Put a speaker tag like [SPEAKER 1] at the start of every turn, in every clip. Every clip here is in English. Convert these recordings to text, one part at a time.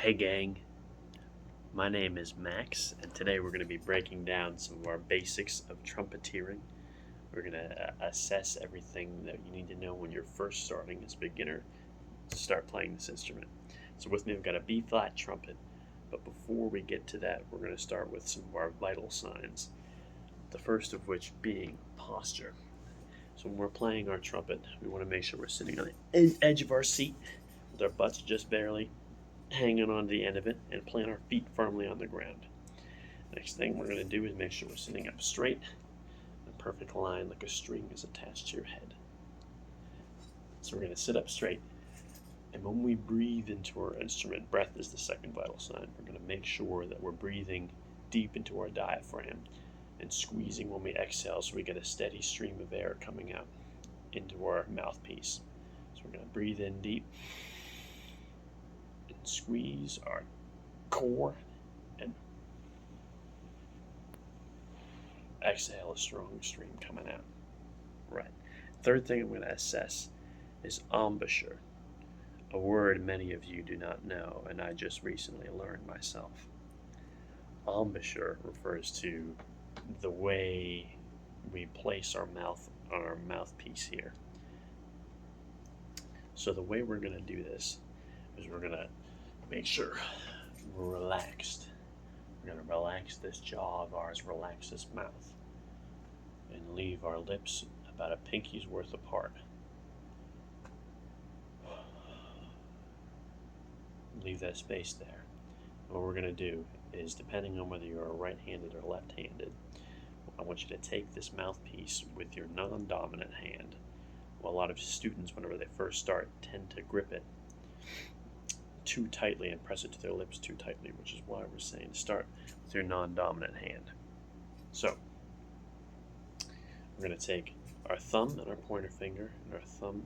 [SPEAKER 1] Hey gang, my name is Max, and today we're going to be breaking down some of our basics of trumpeteering. We're going to assess everything that you need to know when you're first starting as a beginner to start playing this instrument. So with me I've got a B flat trumpet, but before we get to that we're going to start with some of our vital signs. The first of which being posture. So when we're playing our trumpet, we want to make sure we're sitting on the edge of our seat with our butts just barely hanging on the end of it and plant our feet firmly on the ground. Next thing we're going to do is make sure we're sitting up straight in a perfect line like a string is attached to your head. So we're going to sit up straight, and when we breathe into our instrument, breath is the second vital sign. We're going to make sure that we're breathing deep into our diaphragm and squeezing when we exhale so we get a steady stream of air coming out into our mouthpiece. So we're going to breathe in deep, squeeze our core, and exhale a strong stream coming out. Right. Third thing I'm going to assess is embouchure, a word many of you do not know and I just recently learned myself. Embouchure refers to the way we place our mouth on our mouthpiece here. So the way we're going to do this is we're going to make sure we're relaxed. We're going to relax this jaw of ours, relax this mouth, and leave our lips about a pinky's worth apart. Leave that space there. What we're going to do is, depending on whether you're right-handed or left-handed, I want you to take this mouthpiece with your non-dominant hand. Well, a lot of students, whenever they first start, tend to grip it too tightly and press it to their lips too tightly, which is why we're saying to start with your non-dominant hand. So we're going to take our thumb and our pointer finger and our thumb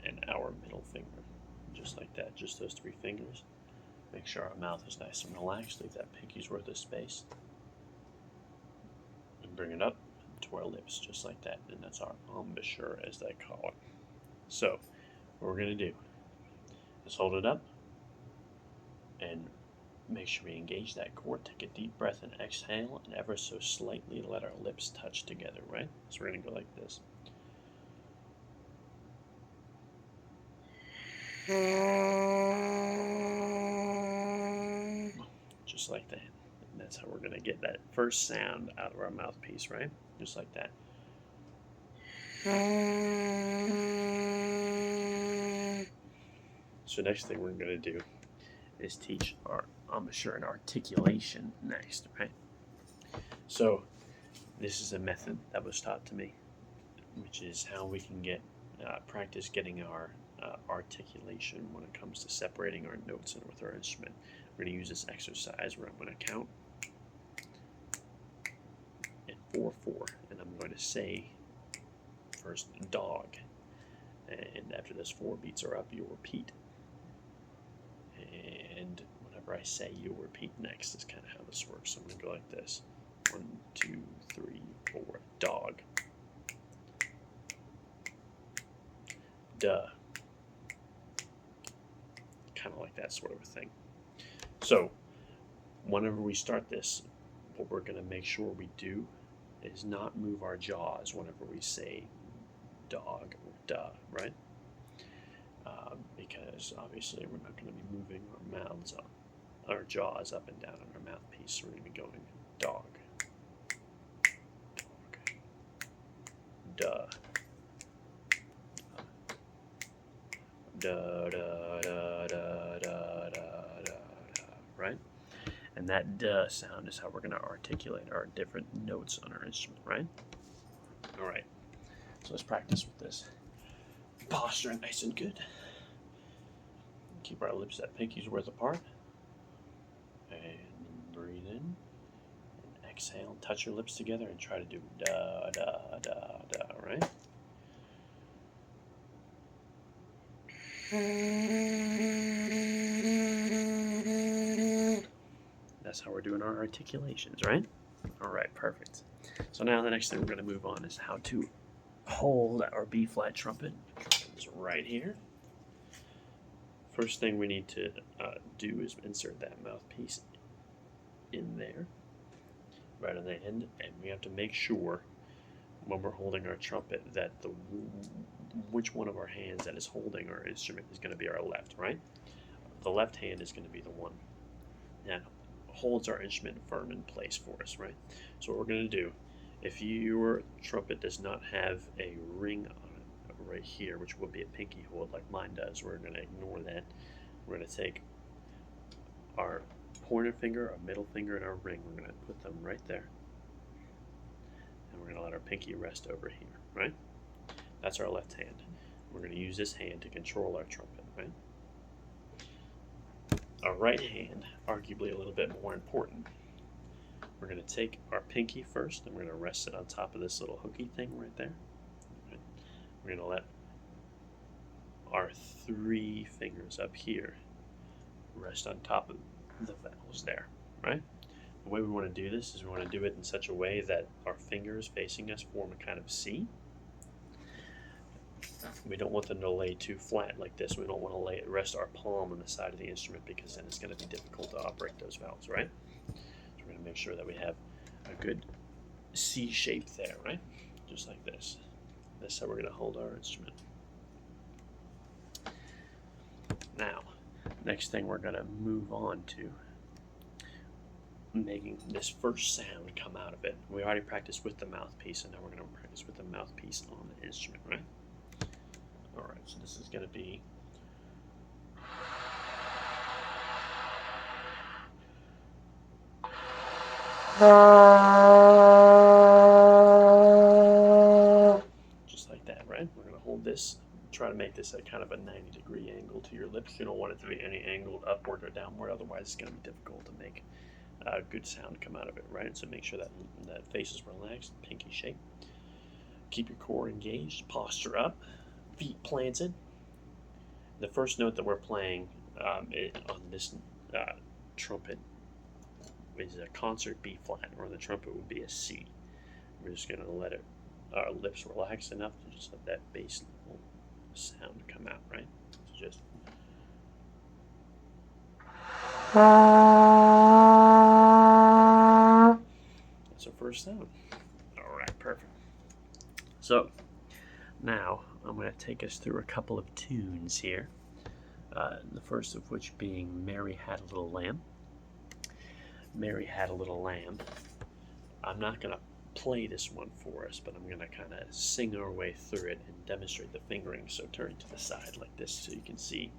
[SPEAKER 1] and our middle finger, just like that, just those three fingers. Make sure our mouth is nice and relaxed, leave that pinky's worth of space, and bring it up to our lips, just like that, and that's our embouchure, as they call it. So what we're going to do is hold it up and make sure we engage that core. Take a deep breath and exhale, and ever so slightly let our lips touch together, right? So we're going to go like this. Just like that. And that's how we're going to get that first sound out of our mouthpiece, right? Just like that. So next thing we're going to do is teach our embouchure and articulation next, right? So this is a method that was taught to me, which is how we can get practice getting our articulation when it comes to separating our notes and with our instrument. We're going to use this exercise where I'm going to count in 4-4, and I'm going to say first dog, and after those 4 beats are up, you'll repeat, and whenever I say, you'll repeat next. Is kind of how this works. So I'm going to go like this: 1, 2, 3, 4, dog, duh, kind of like that sort of a thing. So whenever we start this, what we're going to make sure we do is not move our jaws whenever we say dog or duh, right? Because obviously we're not going to be moving our mouths up, our jaws up and down on our mouthpiece. So we're going to be going dog, dog, duh, duh, duh, duh, duh, duh, duh, duh, right? And that duh sound is how we're going to articulate our different notes on our instrument, right? All right, so let's practice with this. Posture nice and good. Keep our lips at pinky's worth apart. And breathe in. And exhale. Touch your lips together and try to do da, da, da, da, right? That's how we're doing our articulations, right? All right, perfect. So now the next thing we're going to move on is how to hold our B flat trumpet. It's right here. first thing we need to do is insert that mouthpiece in there, right on the end, and we have to make sure when we're holding our trumpet that which one of our hands that is holding our instrument is going to be our left, right? The left hand is going to be the one that holds our instrument firm in place for us, right? So what we're going to do, if your trumpet does not have a ring on it right here, which would be a pinky hold like mine does, we're going to ignore that. We're going to take our pointer finger, our middle finger, and our ring. We're going to put them right there. And we're going to let our pinky rest over here, right? That's our left hand. We're going to use this hand to control our trumpet, right? Our right hand, arguably a little bit more important. We're going to take our pinky first, and we're going to rest it on top of this little hooky thing right there. Right? We're going to let our 3 fingers up here rest on top of the valves there, right? The way we want to do this is we want to do it in such a way that our fingers facing us form a kind of C. We don't want them to lay too flat like this. We don't want to rest our palm on the side of the instrument, because then it's going to be difficult to operate those valves, right? So we're going to make sure that we have a good C shape there, right? Just like this. That's how we're going to hold our instrument. Now, next thing we're going to move on to making this first sound come out of it. We already practiced with the mouthpiece, and now we're going to practice with the mouthpiece on the instrument, right? Alright, so this is going to be just like that, right? We're going to hold this, try to make this at kind of a 90-degree angle to your lips. You don't want it to be any angled upward or downward, otherwise it's going to be difficult to make a good sound come out of it, right? So make sure that that face is relaxed, pinky shape. Keep your core engaged, posture up, feet planted. The first note that we're playing on this trumpet is a concert B flat, or the trumpet would be a C. We're just going to let our lips relax enough to just let that bass sound come out, right? So just that's our first sound. All right, perfect. So now I'm going to take us through a couple of tunes here. The first of which being Mary Had a Little Lamb. Mary Had a Little Lamb. I'm not going to play this one for us, but I'm going to kind of sing our way through it and demonstrate the fingering. So turn to the side like this so you can see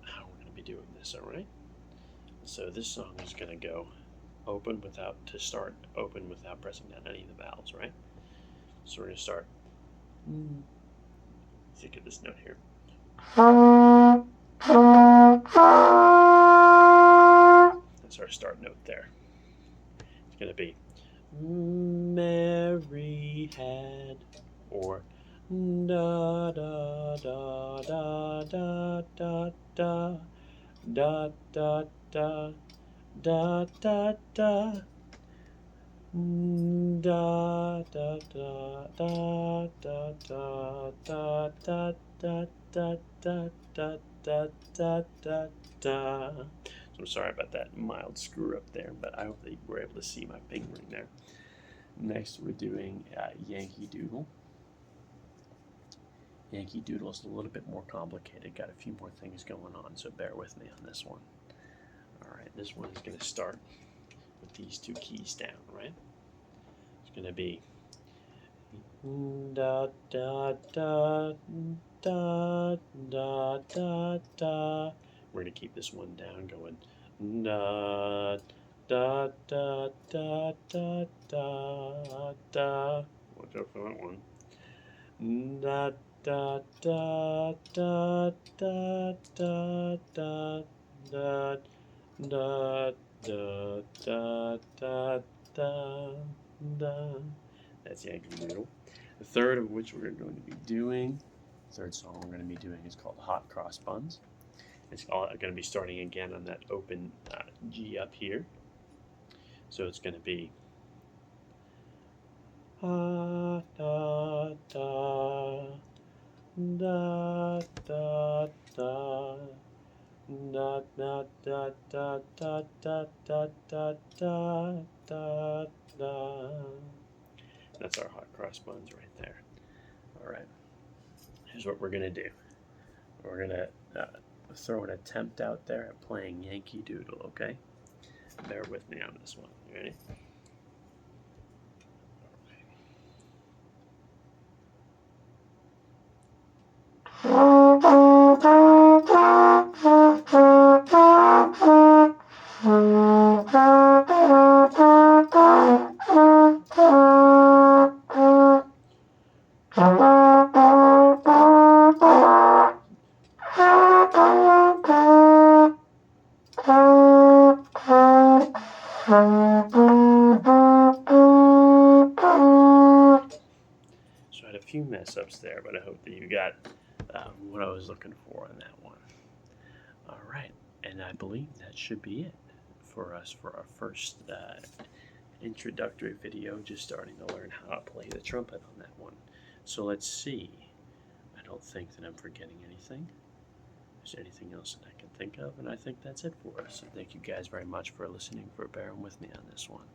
[SPEAKER 1] how we're going to be doing this, all right? So this song is going to go open without pressing down any of the valves, right? So we're going to start. Let's look at this note here. That's our start note there. It's going to be Mary had, or da da da da da da da da da da da da da. Da da da da da da da da da da da da da da da da. So I'm sorry about that mild screw up there, but I hope that you were able to see my fingering there. Next, we're doing Yankee Doodle. Yankee Doodle is a little bit more complicated. Got a few more things going on, so bear with me on this one. All right, this one is going to start with these 2 keys down, right? It's going to be da da da da da da da. We're going to keep this one down, going da da da da da da da. Watch out for that one. Da da da da da da da da da da da da da da. That's Yankee Doodle. The third of which we're going to be doing, third song we're going to be doing is called Hot Cross Buns. It's all going to be starting again on that open G up here. So it's going to be da da da da da. Da da da da da da da da da da da. That's our hot cross buns right there. All right. Here's what we're gonna do. We're gonna throw an attempt out there at playing Yankee Doodle. Okay. Bear with me on this one. You ready? So I had a few mess ups there, but I hope that you got what I was looking for on that one. All right, and I believe that should be it for us for our first introductory video, just starting to learn how to play the trumpet on that one. So let's see. I don't think that I'm forgetting anything. Is there anything else that I can think of? And I think that's it for us. So thank you guys very much for listening, for bearing with me on this one.